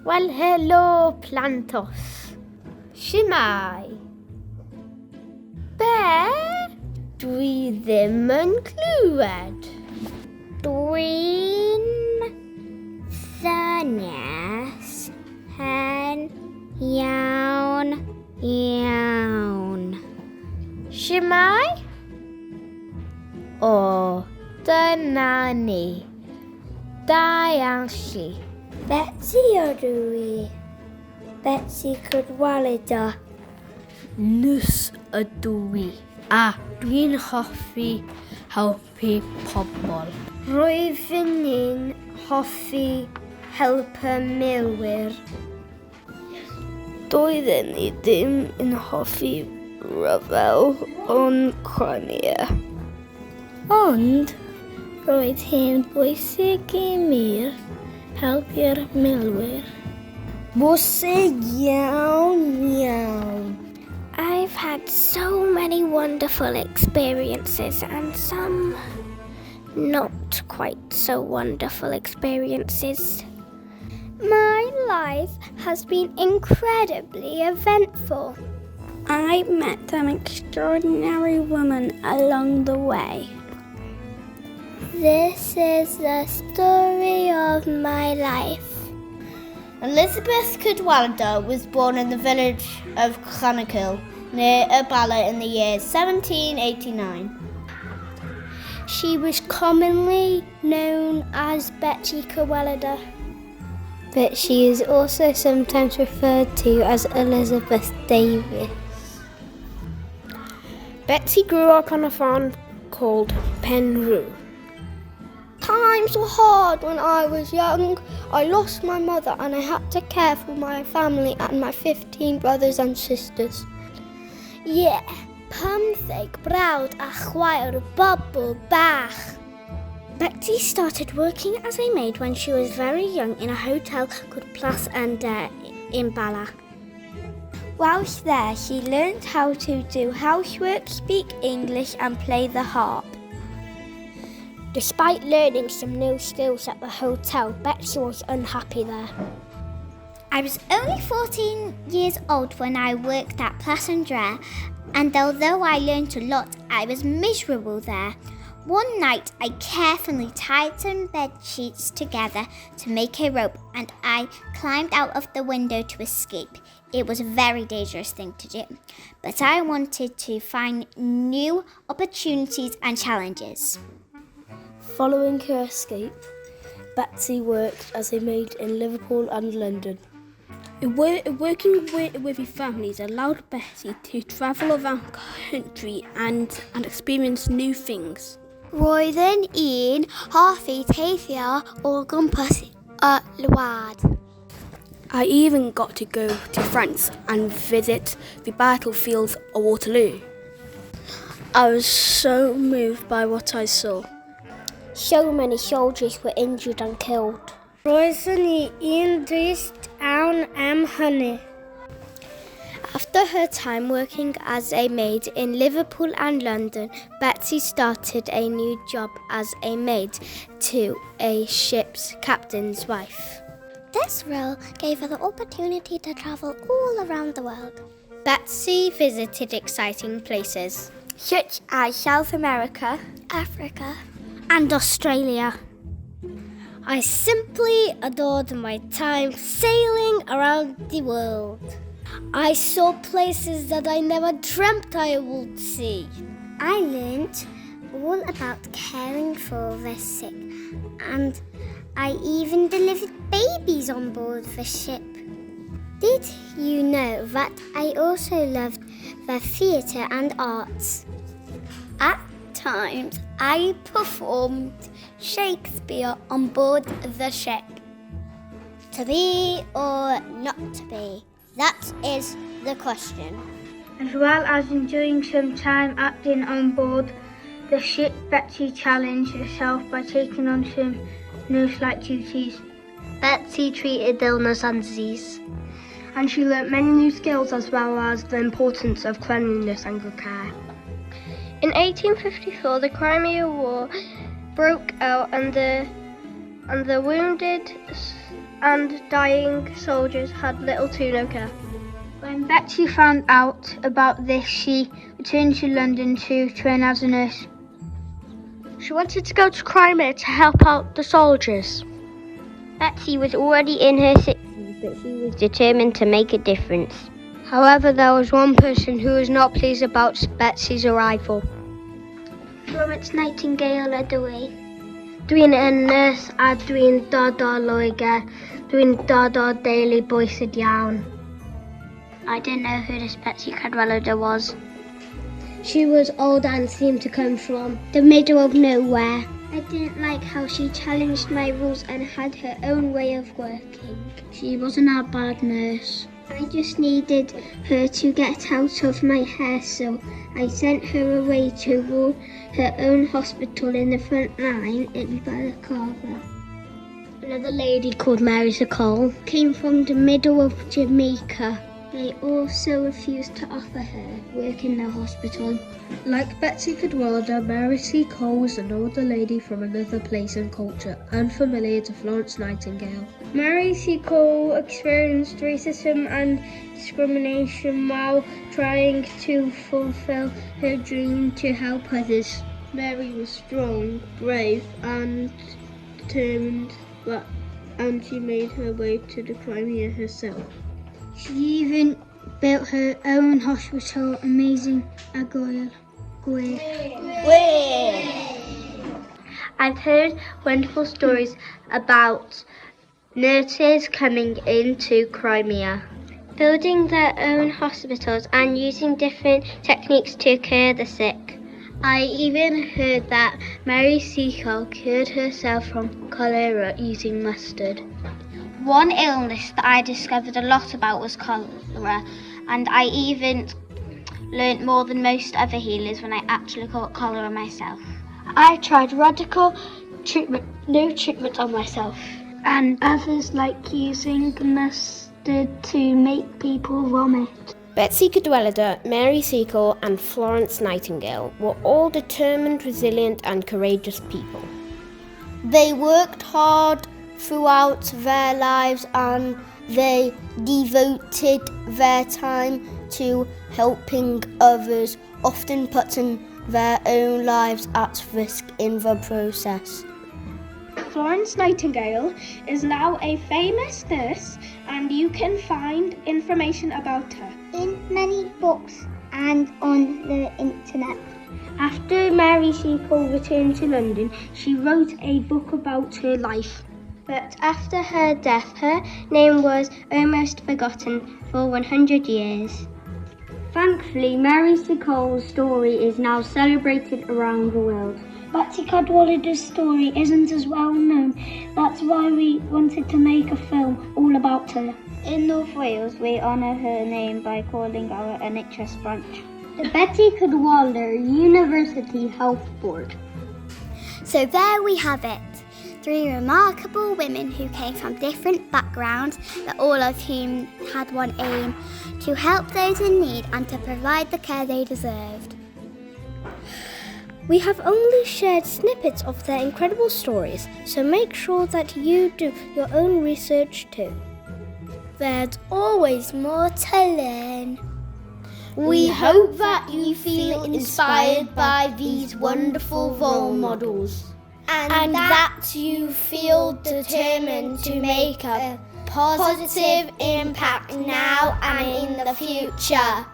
Wel, helo, plantos. Shwmai? Be? Dwi ddim yn clywed. Dwi'n ddynes hen iawn. Shwmai? O, dyna ni. Da iawn chi. Betsi ydw i. Betsi Cadwaladr. Nws ydw i. A dwi'n hoffi helpu pobl. Rwy'n ni'n hoffi helpu milwyr. Doedden ni ddim yn hoffi ryfel o'n Crimea. Ond roedd hi'n bwysig i mi helpu'r milwyr. Bwysig iawn. I've had so many wonderful experiences and some not quite so wonderful experiences. My life has been incredibly eventful. I met an extraordinary woman along the way. This is the story of my life. Elizabeth Cadwaladr was born in the village of Ysgol, near Bala in the year 1789. She was commonly known as Betsi Cadwaladr, but she is also sometimes referred to as Elizabeth Davis. Betsi grew up on a farm called Penrhw. Times were hard when I was young. I lost my mother and I had to care for my family and my 15 brothers and sisters. Yeah, 15 brawd a chwaer bobl bach. Betsi started working as a maid when she was very young in a hotel called Plas Under in Bala. Whilst there, she learned how to do housework, speak English and play the harp. Despite learning some new skills at the hotel, Betsi was unhappy there. I was only 14 years old when I worked at Plas Under, and although I learned a lot, I was miserable there. One night, I carefully tied some bed sheets together to make a rope, and I climbed out of the window to escape. It was a very dangerous thing to do, but I wanted to find new opportunities and challenges. Following her escape, Betsi worked as a maid in Liverpool and London. Working with families allowed Betsi to travel around the country and experience new things. Roedden i'n hoffi teithio o gwmpas y wlad. I even got to go to France and visit the battlefields of Waterloo. I was so moved by what I saw. So many soldiers were injured and killed. Roeddwn ni un drist awn am hynny. After her time working as a maid in Liverpool and London, Betsi started a new job as a maid to a ship's captain's wife. This role gave her the opportunity to travel all around the world. Betsi visited exciting places, such as South America, Africa, and Australia. I simply adored my time sailing around the world. I saw places that I never dreamt I would see. I learnt all about caring for the sick, and I even delivered babies on board the ship. Did you know that I also loved the theatre and arts? At times, I performed Shakespeare on board the ship. To be or not to be? That is the question. As well as enjoying some time acting on board the ship, Betsi challenged herself by taking on some nurse-like duties. Betsi treated illness and disease, and she learnt many new skills as well as the importance of cleanliness and good care. In 1854, the Crimea War broke out and the wounded and dying soldiers had little to no care. When Betsi found out about this, she returned to London to train as a nurse. She wanted to go to Crimea to help out the soldiers. Betsi was already in her 60s, but she was determined to make a difference. However, there was one person who was not pleased about Betsi's arrival. Florence Nightingale led the way. Dwi'n yn nurse a dwi'n dod o Loegr. Dwi'n dod o deulu bwysig iawn. I didn't know who this Betsi Cadwaladr was. She was old and seemed to come from the middle of nowhere. I didn't like how she challenged my rules and had her own way of working. She wasn't a bad nurse. I just needed her to get out of my hair, so I sent her away to rule her own hospital in the front line in Balaclava. Another lady called Mary Cole came from the middle of Jamaica. They also refused to offer her work in the hospital. Like Betsi Cadwaladr, Mary Cole was an older lady from another place and culture, unfamiliar to Florence Nightingale. Mary Cole experienced racism and discrimination while trying to fulfill her dream to help others. Mary was strong, brave and determined, and she made her way to the Crimea herself. She even built her own hospital, amazing Ysgol. I've heard wonderful stories about nurses coming into Crimea, Building their own hospitals and using different techniques to cure the sick. I even heard that Mary Cole cured herself from cholera using mustard. One illness that I discovered a lot about was cholera, and I even learnt more than most other healers when I actually caught cholera myself. I tried radical new treatment on myself, And others like using mustard to make people vomit. Betsi Cadwaladr, Mary Cole and Florence Nightingale were all determined, resilient and courageous people. They worked hard throughout their lives and they devoted their time to helping others, often putting their own lives at risk in the process. Florence Nightingale is now a famous nurse, and you can find information about her In many books and on the internet. After Mary Cole returned to London, she wrote a book about her life. but after her death, her name was almost forgotten for 100 years. Thankfully, Mary Cole's story is now celebrated around the world. Betsi Cadwaladr's story isn't as well known. That's why we wanted to make a film all about her. In North Wales, we honour her name by calling our NHS branch The Betsi Cadwaladr University Health Board. So there we have it. 3 remarkable women who came from different backgrounds, but all of whom had one aim: to help those in need and to provide the care they deserved. We have only shared snippets of their incredible stories, so make sure that you do your own research too. There's always more to learn. We hope that you feel inspired by these wonderful role models and that you feel determined to make a positive impact now and in the future.